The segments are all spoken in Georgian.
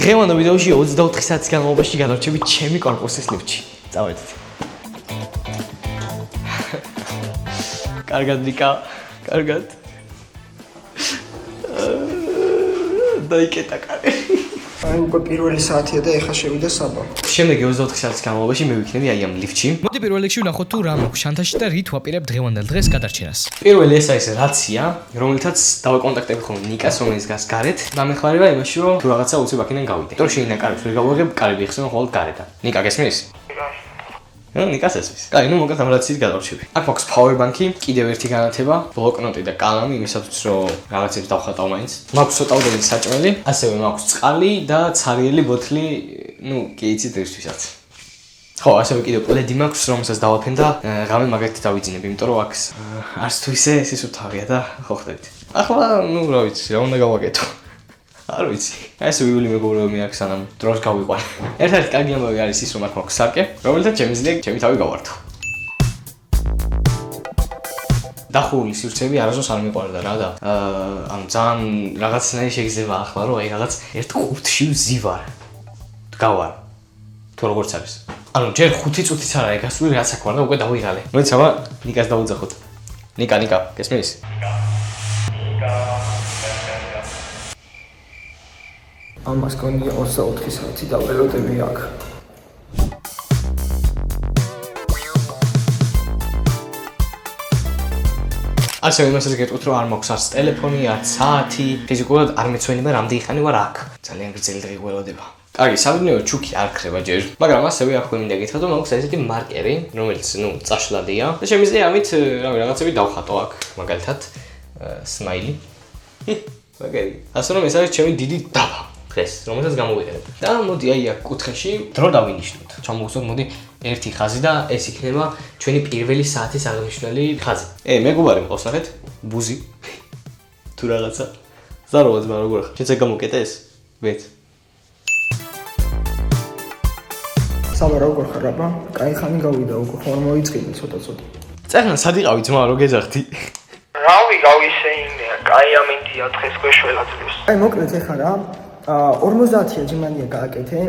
დღევანდელ ვიდეოში 24 საათის განმავლობაში გადარჩებით ჩემი კორპუსის ლიფტში. წავედით. კარგად ვიკა, კარგად. დაიკეტა კარი. აი უკვე პირველი საათია და ეხლა შევიდა საბა. შემდეგი 24 საათის განმავლობაში მე ვიქნები აი ამ ლიფტში. მოდი პირველ რიგში ვნახოთ თუ რა მაქვს შანთაში და რით ვაპირებ დღევანდელ დღეს გადარჩენას. პირველი ეს არის რაცია, რომელთაც დავაკონტაქტები ხოლმე ნიკას, რომელიც გას გარეთ. დამეხმარება იმაში, რომ თუ რაღაცა უცებ აქედან გავიდე. თორე შეიძლება კარებს ვერ გავუღებ, კარები იხსენ ხოლმე გარედან. ნიკა გესმის? ნიკას ესმის. კაი, ნუ მოკლედ ამ რაციით გადავრჩები. აქ მაქვს power bank-ი, კიდევ ერთი განათება, ბლოკნოტი და კალამი, იმისათვის რომ რაღაცებს დავხატავ მაინც. მაქვს ცოტაოდენი საჭმელი, ასევე მაქვს წყალი და ცარიელი ბოთლი, ნუ კი იცით ერთვისაც. ხო, ასევე კიდევ პლედი მაქვს, რომელსაც დავაფენ და ღამე მაგათი დავიძინებ, იმიტომ რომ აქ არც თუ ისე სისუფთავია და ხო ხდებით. ახლა, ნუ რა ვიცი, რა უნდა გავაკეთო. არ ვიცი. ეს ვიული მეგობრებია აქ სანამ დროს გავიყვანე. ერთ-ერთი კარგი ამბავი არის ის, რომ აქ მაქვს სარკე, რომელთაც შემიძლია ჩემი თავი გავართო. დახურული სივრცეები არასდროს არ მიყვარდა რა და ანუ ძალიან რაღაცნაირი შეგიძლია ახლა რომ აი რაღაც ერთ ხუთში ვზივარ. გავარ. თუ როგორც არის. ანუ ჯერ 5 წუთიც არ არის გასული რაც აქ ვარ და უკვე დავიღალე. მოიცა აბა ნიკას დავუძახოთ. ნიკა, გესმის? ამას კონია 24 საათი დაველოდები აქ. ასევე იმასაც გეტყვით რომ არ მაქვს არც ტელეფონი, არც საათი, ფიზიკურად არ მეცვენება რამდენი ხანი ვარ აქ. ძალიან გრძელი დღე გველოდება. კარგი, საბედნიეროდ ჩუქი არ ხრება ჯერ, მაგრამ ასევე აქ მინდა გითხრათ რომ მაქვს ესეთი მარკერი, რომელიც, წაშლადია და შემიძლია ამით რაღაცები დავხატო აქ, მაგალითად, სმაილი. მაგარი. ასე რომ ეს არის ჩემი დიდი დაბა. დღეს, რომელსაც გამოვიყენებ. და მოდი აი აქ კუთხეში დრო დავინიშნოთ. ჩამოვხსნოთ, მოდი ერთი ხაზი და ეს იქნება ჩვენი პირველი საათის აღნიშნული ხაზი. მეგობარი მყავს ნახეთ? ბუზი. თუ რაღაცა. ზაროვა ძმა როგორ ხარ? შეცე გამოკეტე ეს? ვეთ. საბა როგორ ხარ აბა? კაი ხანი გავიდა უკვე ხომ მოიწყიდე ცოტა. წერნა სად იყავი ძმა რო გეძახთი? რავი გავისე იმეა, კაი ამინდია დღეს გვეშველა ძვლის. აი მოკლედ ეხა რა 50 ჯიმანია გააკეთე.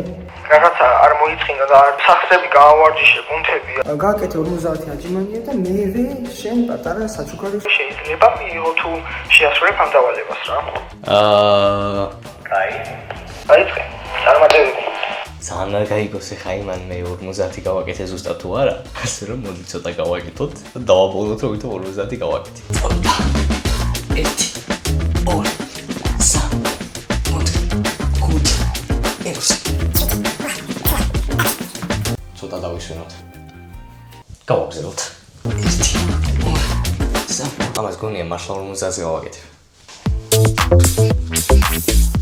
რაღაცა არ მოიწყინა და სახსები გაავარჯიშე პუნქტებია. გააკეთე 50 ჯიმანია და მერე შენ პატარა საჩუქარი შეიძლება მიიღო თუ შეასრულებ ამ დავალებას რა. კაი. აიწყე. წარმატებული. ძალიან არ გაიგოს ეხა იმან მე 50 გავაკეთე ზუსტად თუ არა. ასე რომ მოდი ცოტა გავაკეთოთ და დავაბოლოთ რომ ვითომ 50 გავაკეთე. 1 ცოტა დავისვენოთ. გავაგზავნოთ. 1 ამას გონია მართლა 50-ზე გავაკეთე.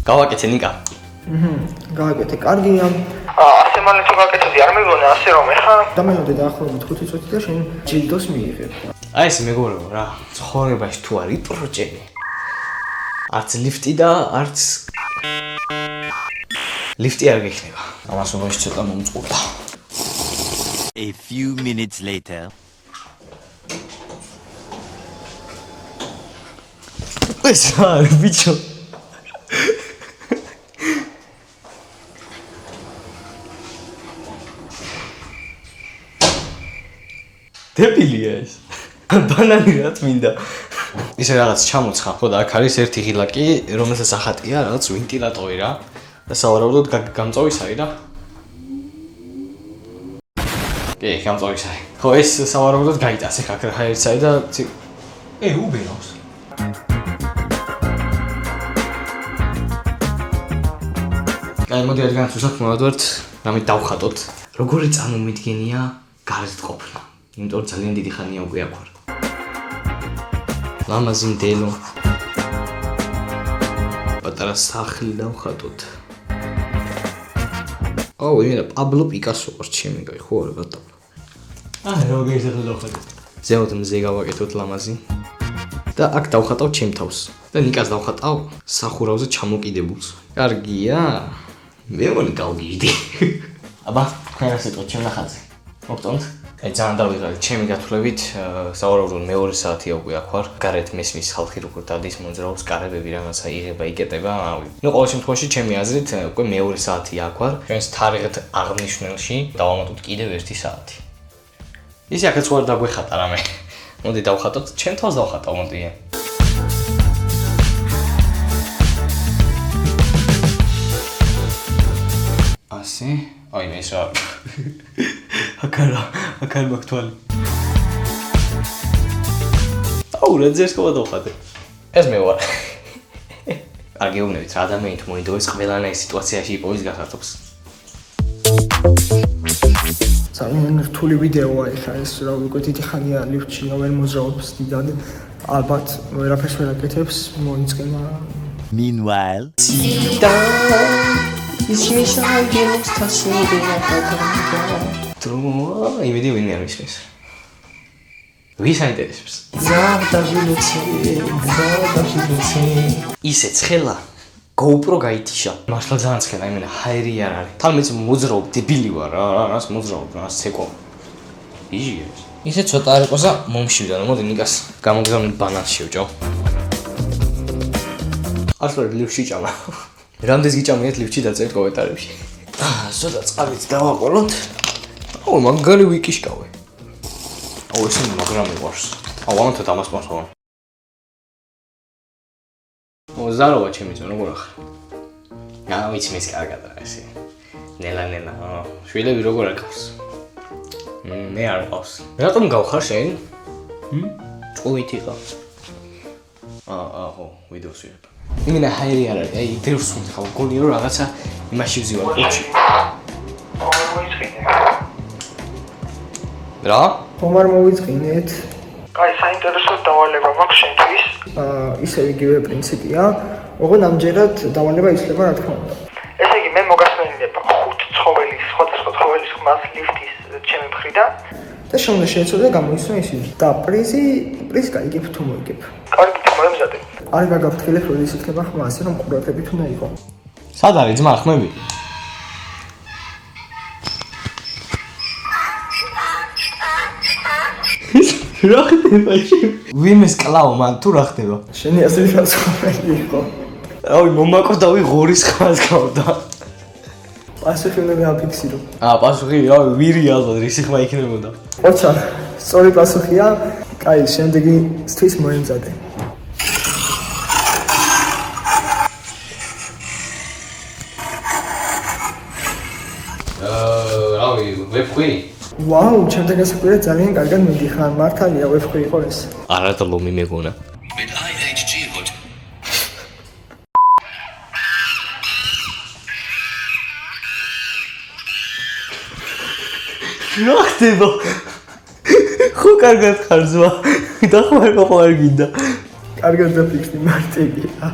გავაკეთე ნიკა. გააკეთე, კარგია. ასე მალე თუ გააკეთებდი არ მეგონა ასე რომ ეხა დამელოდე დაახლოებით 5 წუთი და შენ ჯილდოს მიიღებ. აი ეს მეგობრებო რა, ცხოვრებაში თუ არის პროჭენი. არც ლიფტი და არც ლიფტი არ გექნება. ამას უბაში ცოტა მომწყურდა. A few minutes later. ეს არის ბიჭო. დებილია ეს. ბანანი რა წმინდა. ისე რაღაც ჩამოცხა. ხო და აქ არის ერთი ღილაკი, რომელსაც ახატია რაღაც ვენტილატორი რა. და სავარაუდოდ გამწოვის არის და კი, გამწოვის არის. ხო, ეს სავარაუდოდ გაიტას ეხა რა ერთს არის და უბერავს. აი, მოდი არ განსუსტოთ, მოვადვართ, რამე დავხატოთ. როგორი წარმომიდგენია გარეთ ყოფნა. იმიტომ ძალიან დიდი ხანია უკვე აქ ვარ. ლამაზი მდელო. პატარა სახლი დავხატოთ. იმენა პაბლო პიკასო ვარ ჩემი კაი ხო არა ბატონო. როგორ ისეთი დავხატოთ. ზემოთ მზე გავაკეთოთ ლამაზი. და აქ დავხატავ ჩემ თავს. და ნიკას დავხატავ სახურავზე ჩამოკიდებულს. კარგია. მე მგონი გავგიჟდი. აბა, თქვენ ასე თქო ჩემ ნახატზე. მოგწონთ? აი ძალიან დავიღალე, ჩემი გათვლებით, სავარაუდოდ მეორე საათია უკვე აქ ვარ. გარეთ მესმის ხალხი როგორ დადის მოძრაობს, კარებები რაღაცა იღება, იკეტება, ავი. ნუ ყოველ შემთხვევაში ჩემი აზრით უკვე მეორე საათია აქ ვარ. ჩვენს თარიღთ აღნიშნულში დავამატოთ კიდევ 1 საათი. ისე აქაც ვარ დაგვეხატა რამე. მოდი დავხატოთ, ჩემ თავს დავხატავ, მოდი. ასე, აი ეს რა. აქარ მაგთვალი. აუ, რა ძერს გავადავხატე. ეს მე ვარ. არ გეუბნებით რა ადამიანით მოინდოეს ყველანაირ სიტუაციაში იპოვის გასართობს. ძალიან რთული ვიდეოა ეხლა ეს რა უკვე დიდი ხანია ლიფტში ვერ მოძრაობს დიდად. ალბათ ვერაფერს ვერ აკეთებს, მოიწყენ მაგრამ Meanwhile, იმედი ვინმე არ მისმის. ვის აინტერესებს? ისე ცხელა GoPro გაითიშა. მართლა ძალიან ცხელა, იმენა ჰაერი არ არის. თალმეც მოძრაობ, დებილი ვარ რა, რას მოძრაობ, რას ცეკვა. იჟიეს. ისე ცოტა არ იყოსა მომშივდა, მოდი ნიკას გამოგზავნე ბანანს შევჭო. ახლა ლიფტში ჭამა. რამდენს გიჭამიათ ლიფტში დაწერთ კომენტარებში. ცოტა წყალით დავაყოლოთ. აუ, მაგარი ვიკიშკავე. აუ, ეს მაგრამ მიყვარს. აუ, ამათოთ ამას პასუხობ. ზაროვა ჩემი ძმა, როგორ ახარ? აა, ვიცი მის კარგად რა ესე. ნელა, შვილები როგორ აკავს? მე არ ყავს. რატომ გავხარ შენ? ჭუით იყავ. ხო, ვიდეოს ვიღებ. იმენა ჰაერი არ არის, აი დევს ვიხავ, გონი რომ რაღაცა იმაში ვზივარ ყუთში. რა? ხომ არ მოვიწყინეთ? კაი, საინტერესო დავალება მაქვს შენთვის. ისე იგივე პრინციპია, ოღონდ ამჯერად დავალება იცლება რა თქმა უნდა. ესე იგი, მე მოგასმენინება 5 ცხოველის, სხვადასხვა ცხოველის ხმას ლიფტის ჩემი მხრიდან და შემდგომ შეეცოდა გამოისვა ისინი. და პრიზი გაიგებ თუ მოიგებ. კარგი, მოემზადე. არ გაგაფრთხილებ, როდის იქნება ხმა, ასე რომ ყურადღებით უნდა იყო. სად არის ძმა ხმები? რა ხდება შენ? ვინმეს კლავ მან თუ რა ხდება? შენი ასეთი განსხვავებული იყო. ავი მომაკვდავი ღორის ხმას გავდა. პასუხი უნდა მეაფიქსირო. პასუხი, ავი ვირი ალბათ რისი ხმა იქნებოდა. ოჩა, სწორი პასუხია. კაი, შემდეგისთვის მოემზადე. რავი, ვებხვი? ვაუ, ჩემთან გასაკვირად ძალიან კარგად მიდიხარ. მართალია ვებხვი იყო ეს. არა და ლომი მეგონა. Mit IHG heute. რა ხდება? ხო კარგად ხარ ზვა. დახმარება ხო არ გინდა. კარგად დაფიქსდი მარტივია.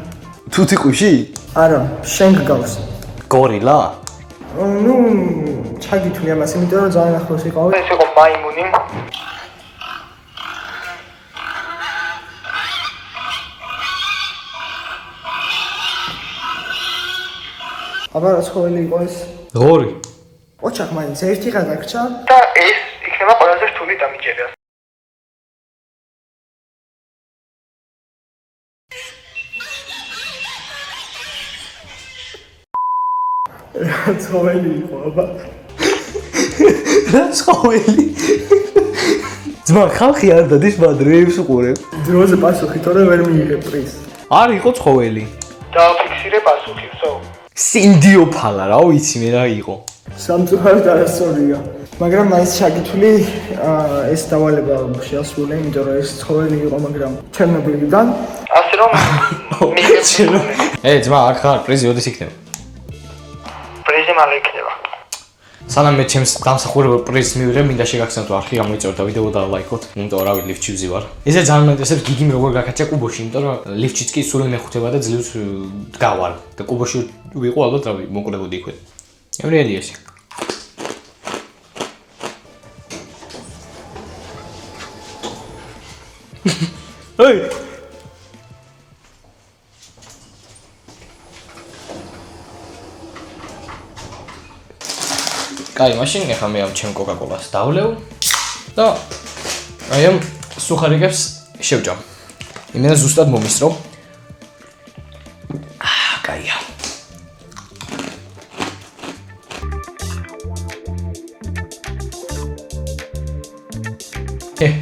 თუ ტიყვში? არა, შენ გგავს. გორილა? ნუ, ჩაგითვლი ამას, იმიტომ რომ ძალიან ახლოს იყავი. ეს იყო მაიმუნი. აბა რა ცხოველი იყო ეს? ღორი. ოჩახ მაინც ერთი გადაგჭა და ეს იქნება ყველაზე რთული დამიჯერება. რა ცხოველი იყო აბა? რა ცხოველი? ძმა ხალხი არ დადის მადრეებს უყურებ. დროზე პასუხი თორე ვერ მიიღებ პრიზს. არ იყო ცხოველი. დააფიქსირე პასუხი, ხო? სინდიოფალა რა ვიცი მე რა იყო. სამწუხაროდ არასწორია. მაგრამ მაინც ჩაგითვლი ეს დავალება შეასრულე, იმიტომ რომ ეს ცხოველი იყო, მაგრამ ჩერნობილიდან. ასე რომ ძმა აქ ხარ, პრიზი ოდის იქნება? პრიზი მალე იქნება. სანამ მე ჩემს დამსახურებელ პრიზს მივიღებ, მინდა შეგახსენოთ რომ არხი გამოიწეროთ და ვიდეო დაალაიქოთ. იმიტომ რომ რავი ლიფტში ვზივარ. ესე ძალიან მაინტერესებს გიგიმ როგორ გაკაჭა კუბოში, იმიტომ რომ ლიფტშიც კი სულ მეხუთება და ძლივს გავარ და კუბოში ვიყო ალბათ რავი მოკლებოდი იქვე. ევრიელი ესე. Hey! კაი, მაშინ ეხლა მე ამ ჩემ კოკაკოლას დავლევ. და აი ამ სუხარიკებს შევჭამ. იმენა ზუსტად მომისრო. კაია.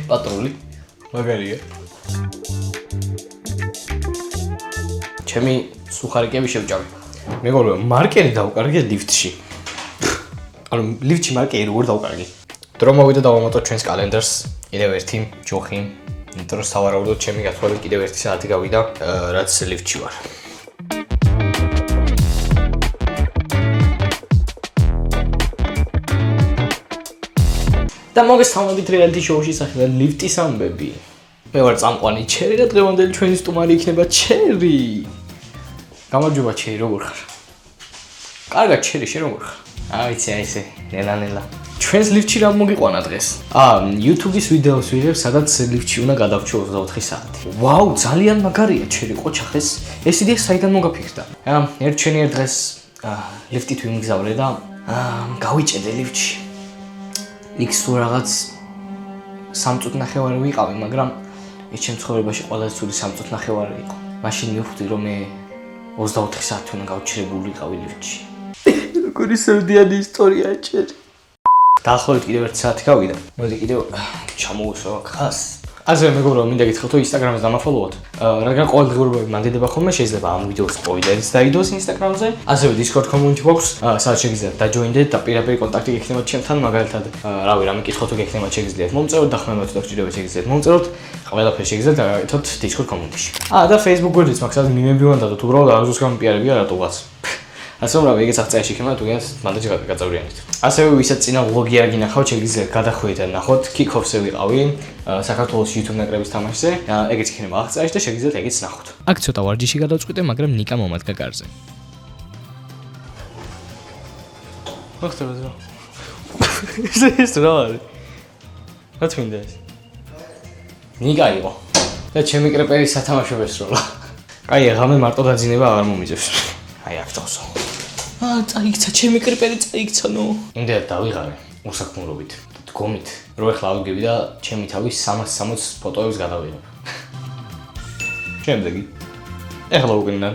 პატრული. მაგარია. ჩემი სუხარიკები შევჭამე. მეგობრებო, მარკერი დავკარგე ლიფტში. ანუ ლიფტში მარკერი როგორ დავკარგე? დრო მოვიდა დავამატოთ ჩვენს კალენდარს, კიდევ ერთი ჯოხი. იმიტომ რომ სავარაუდოდ ჩემი გათხოვებით კიდევ ერთი საათი გავიდა, რაც ლიფტში ვარ. და მოგესალმებით რეალიტი შოუში სახელად ლიფტის ამბები. მე ვარ წამყვანი ჩერი და დღევანდელი ჩვენი სტუმარი იქნება ჩერი. გამარჯობა ჩერი, როგორ ხარ? კარგად ჩერი, შენ როგორ ხარ? ვიცი, აი ესე, ნელა. ჩვენს ლიფტში რა მოგიყვანა დღეს? YouTube-ის ვიდეოს ვიღებ, სადაც ლიფტში უნდა გადავჭო 24 საათი. ვაუ, ძალიან მაგარია ჩერი, ყოჩახეს. ეს იდეა საიდან მოგაფიქრდა? ერთ დღეს ლიფტით ვიმგზავრე და გავიჭედე ლიფტში. იქ სულ რაღაც 3 წუთნახევარი ვიყავი, მაგრამ ეს ჩემ ცხოვრებაში ყველაზე ცუდი 3 წუთნახევარი იყო. მაშინ მივხვდი, რომ მე 24 საათი უნდა გავჩერებული ვიყავი ლიფტში. როგორი სევდიანი ისტორია ჩერი. დაახლოებით კიდევ 1 საათი გავიდა. მოდი კიდევ ჩამოვუსვა ხას. ასე მეგობრებო, მინდა გითხრათ, რომ Instagram-ს დამაფოლოვოთ. რადგან ყოველდღიურობები მანდიდება ხოლმე, შეიძლება ამ ვიდეოს სპოილერიც დაიდოს Instagram-ზე. ასევე Discord community box, სადაც შეგიძლიათ დაჯოინდეთ და პირდაპირ კონტაქტი გექნებათ ჩემთან, მაგალითად, რავი, რამე კითხოთ თუ გექნებათ, შეგიძლიათ მომწეროთ, დახმარებათ თუ გჭირდება შეგიძლიათ მომწეროთ. ყველაფერი შეგიძლიათ დაგაკეთოთ Discord community-ში. და Facebook გვერდიც მაქვს, სადაც მიმები ვანდადოთ, უბრალოდ არასდროს გამპიარებია რატოღაც. ასე რომ რავი, ეგეც აღწერაში იქნება, თუ გინდათ მანდაჯი გაწევრიანეთ. ასევე ვისაც წინა ვლოგი არ გინახავთ, შეგიძლიათ გადახვიდეთ და ნახოთ Kick-Off-ზე ვიყავი, საქართველოს YouTube ნაკრების თამაშზე. ეგეც იქნება აღწერაში და შეგიძლიათ ეგეც ნახოთ. აქ ცოტა ვარჯიში გადავწყვიტე, მაგრამ ნიკა მომადგა კარზე. მოხდება რა? ეს რა არის? რა თქმა ეს? ნიკა იყო. და ჩემი კრეპერი სათამაშო ვესროლა. კაი, ღამე მარტო დაძინება აღარ მომიწევს. აი აქ დავსო. წაიქცა ჩემი კრიპერი წაიქცანო. იმდენად დავიღალე უსაქმურობით, დგომით, რომ ეხლა ავიგები და ჩემი თავის 360 ფოტოებს გადავიღებ. შემდეგი. ეხლა უკენიდან.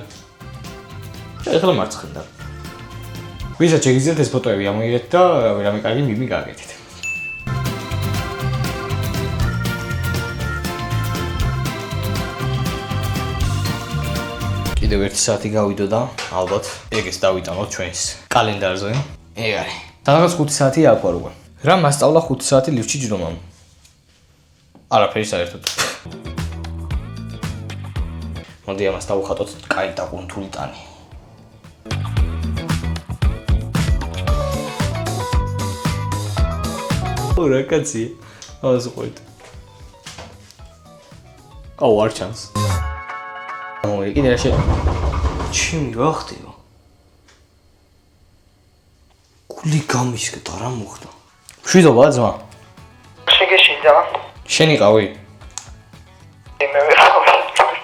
ეხლა მარცხნიდან. ვისაც შეგიძლიათ ეს ფოტოები ამოიღეთ და რამე კარგი მიმი გააკეთეთ. კიდევ 1 საათი გავიდო და ალბათ ეგეც დავიტანოთ ჩვენს კალენდარზე. ეგ არის. და რაღაც 5 საათი აქ ვარ უკვე. რა მასწავლა 5 საათი ლიფტში ჯდომამ? არაფერი საერთოდ. მოდი ამას დავუხატოთ კაი დაკუნთული ტანი. რა კაცია? ასე ყვეთ. არ ჩანს. მოი კიდე რა ჩემი რა ხდება? გული გამისკდა რა მოხდა? მშვიდობა ძმა. შეგეშინდა? შენ იყავი? მე ვიყავი.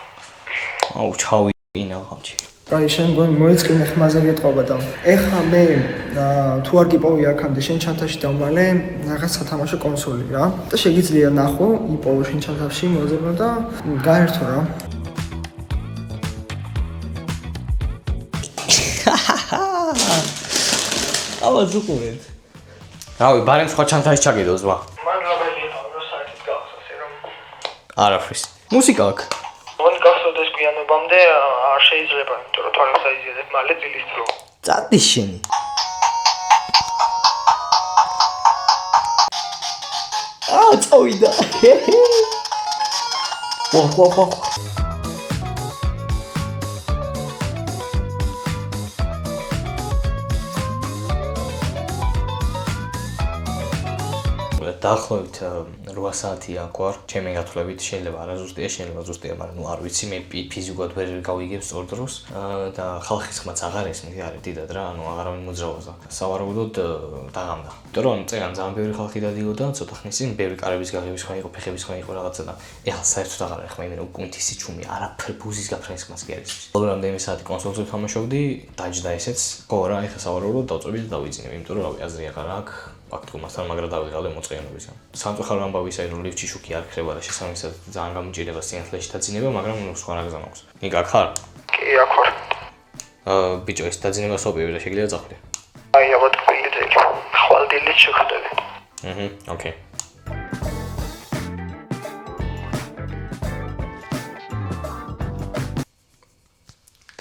ჩავი ინა ხამჩი. აი შენ მოიწყინე ხმაზე გეტყობა და ეხლა მე თუ არ გიპოვი აქამდე შენ ჩანთაში დავმალე რაღაც სათამაშო კონსოლი რა და შეგიძლია ნახო იპოვო შენ ჩანთაში მოძებნა და გაერთო რა. ავაზ უყურეთ. რავი, ბარემ სხვა ჩანთაში ჩაგედო ზვა. მან რაბელი ავრო საერთოდ გახსოვს რომ არაფრის. მუსიკა აქვს. მან გახსოვდეს გვიანობამდე არ შეიძლება, იმიტომ რომ თვალს აიზიარებ მალე დილის დრო. წადი შენი. წავიდა. ვაჰ. დაახლოებით 8 საათი აქ ვარ. ჩემი გათვლებით შეიძლება არაზუსტია, შეიძლება ზუსტია, მაგრამ ნუ არ ვიცი, მე ფიზიკურად ვერ გავიგებ სწორ დროს და ხალხის ხმაც აღარ ესმის, არის დიდად რა, ანუ აღარავინ მოძრაობს აქ. სავარაუდოდ დაღამდა. იმიტომ რომ წერან ძალიან ბევრი ხალხი დადიოდა, ცოტა ხნის წინ ბევრი კარების გაღების ხმა იყო, ფეხების ხმა იყო რაღაცა და ეხლა საერთოდ აღარ ეხმა იმენა უკუნთისი ჩუმი, არაფერ ბუზის გაფრენის ხმას კი არის. ბოლო რამდენიმე საათი კონსოლზე ვთამაშობდი, დაჯდა ესეც. ხო რა, ეხლა სავარაუდოდ დავწვევი და დავიძინებ, იმიტომ რომ აზრი აღარ აქვს. ფაქტობრივად მასთან მაგრა დავიღალე მოწყენებული. მოწყობის გამო. სამწუხაროდ ამბავისა რომ ლიფტში შუქი არ ხდება და შესაბამისად ძალიან გამიჭირდება სინათლეში დაძინება, მაგრამ სხვა რა გზა მაქვს. ნიკა აქ ხარ? კი, აქ ვარ. ბიჭო, ეს დაძინება სოფიები და შეგიძლია წახვიდე. აი, ალბათ დილით ხვალ დილით შევხვდები. ოკეი.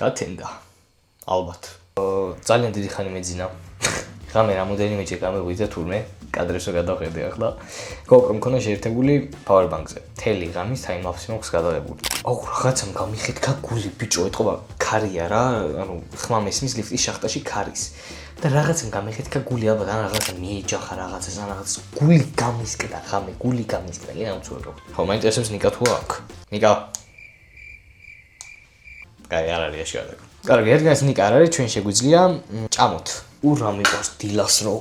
გათენდა. ალბათ. ძალიან დიდი ხანი მეძინა. ღამე რამოდენიმეჯერ გამოვიდა თურმე, კადრებს რო გადავხედე ახლა. GoPro მქონდა შეერთებული powerbank-ზე. თელი ღამის time-lapse მოხს გადაღებული. აუ, რაღაცამ გამიხეთქა გული, ბიჭო, ეთყობა ქარია რა, ანუ ხმა მესმის ლიფტის შახტაში ქარის. და რაღაცამ გამიხეთქა გული, ალბათ ან რაღაცა მიეჯახა რაღაცას, ან რაღაც გული გამისკდა, ღამე გული გამისკდა, კი ამცურო. ხო, მაინტერესებს ნიკა თუ აქ. ნიკა. კაი, არ არის შეადაგ. კარგი, ერთგანს ნიკა არ არის, ჩვენ შეგვიძლია ჭამოთ. ურა მიყვარს დილას რო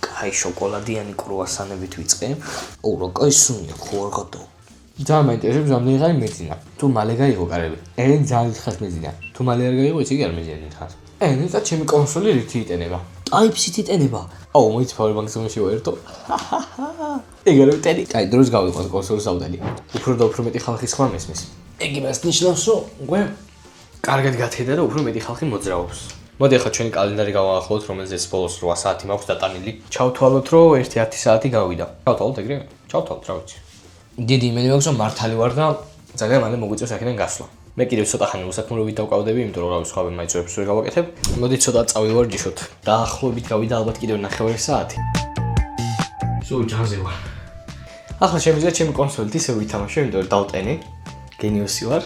კაი შოკოლადიანი კრუასანებით ვიწყე. ოუ, რა კაი სუნია ხო არ გადო. ძალიან მაინტერესებს რამდენი ხანი მეძინა. თუ მალე გაიღო კარები. ძალიან ხანს მეძინა. თუ მალე არ გაიღო, ისე კი არ მეძინა ხანს. ნეტა ჩემი კონსოლი რითი იტენება? Type-C-ით იტენება. აუ, მოიც powerbank-ზე მოვშევერტო. ეგრევე ტენი. კაი, დროს გავიყვანს კონსოლის აუდანი. უფრო და უფრო მეტი ხალხი სხვა მესმის. ეგ იმას ნიშნავს, რომ უკვე კარგად გათედა და უფრო მეტი ხალხი მოძრაობს. მოდი ახლა ჩვენი კალენდარი გავაახლოთ, რომელზეც ბოლოს 8 საათი მაქვს დატანილი. ჩავთვალოთ, რომ 1-10 საათი გავიდა. ჩავთვალოთ ეგრე? ჩავთვალოთ, რა ვიცი. დიდი იმედი მაქვს, რომ მართალი ვარ და ძალიან მალე მოგვიწევს აქედან გასვლა. მე კიდევ ცოტა ხანი უსაქმურობით დავკავდები, იმიტომ რომ რავი, სხვა მაიცოებს ვერ გავაკეთებ. მოდი ცოტა წავივარ ჯიშოთ. დაახლოებით გავიდა ალბათ კიდევ 9 საათი. სულ ჯანზე ვარ. ახლა შემიძლია ჩემი კონსოლით ისე ვითამაშო, იმიტომ რომ დავტენი. გენიოსი ვარ.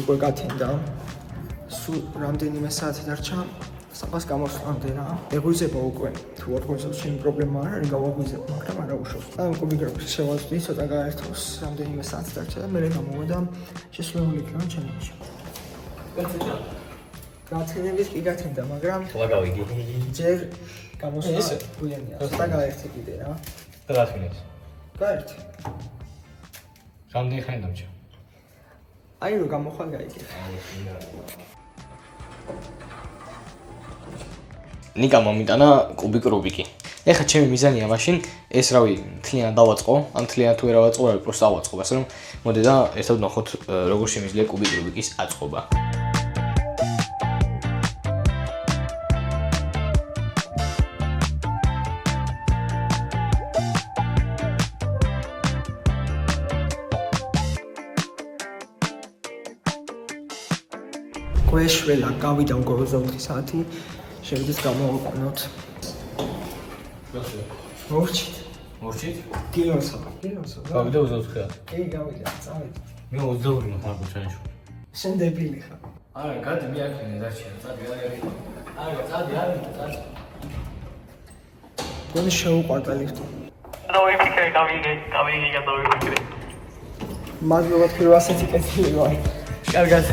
უკვე გათენდა. სულ რამდენიმე საათი დარჩა საფას გამოსვლამდე რა. ეგვიზება უკვე. თუ არ გქონდეს შენი პრობლემა არ არის, გავაგვიზებ, მაგრამ არა უშავს. ან კომპიუტერში შევასწრი, ცოტა გაერთოს, რამდენიმე საათი დარჩა და მე გამოვიდა შესრულებული იქნება ჩანაჩი. გათენების კი გათენდა, მაგრამ ხლა გავიგი. ჯერ გამოსვლა გვიანია. ცოტა გაერთე კიდე რა. და გათენეს. გაერთე. რამდენი ხანი დამჭა? აი რო გამოხვალ გაიგე. ნიკა მომიტანა კუბიკ რუბიკი. ეხლა ჩემი მიზანია მაშინ ეს რავი თლიანად დავაწყო, ან თლიანად თუ ვერ ავაწყო, რავი პროსტ ავაწყო, ასე რომ მოდი და ერთად ვნახოთ როგორ შემიძლია კუბიკ რუბიკის აწყობა. გვეშველა, გავიდა უკვე 24 საათი, შევიდეს გამოვაყენოთ. მოვჭით. მოვჭით? კილოსა. გავიდა 24. კი, გავიდა, წავედი. მე 22 მახარბო ჩანიშო. შენ დებილი ხარ. არა, გადი მე აქნე დარჩა, წადი არა. არა, წადი. გონი შეუყვარდა ლიფტი. დავიფიქრე, გავიგე გადავიფიქრე. მადლობა თქვენ ასეთი კეთილი ვარ. კარგად.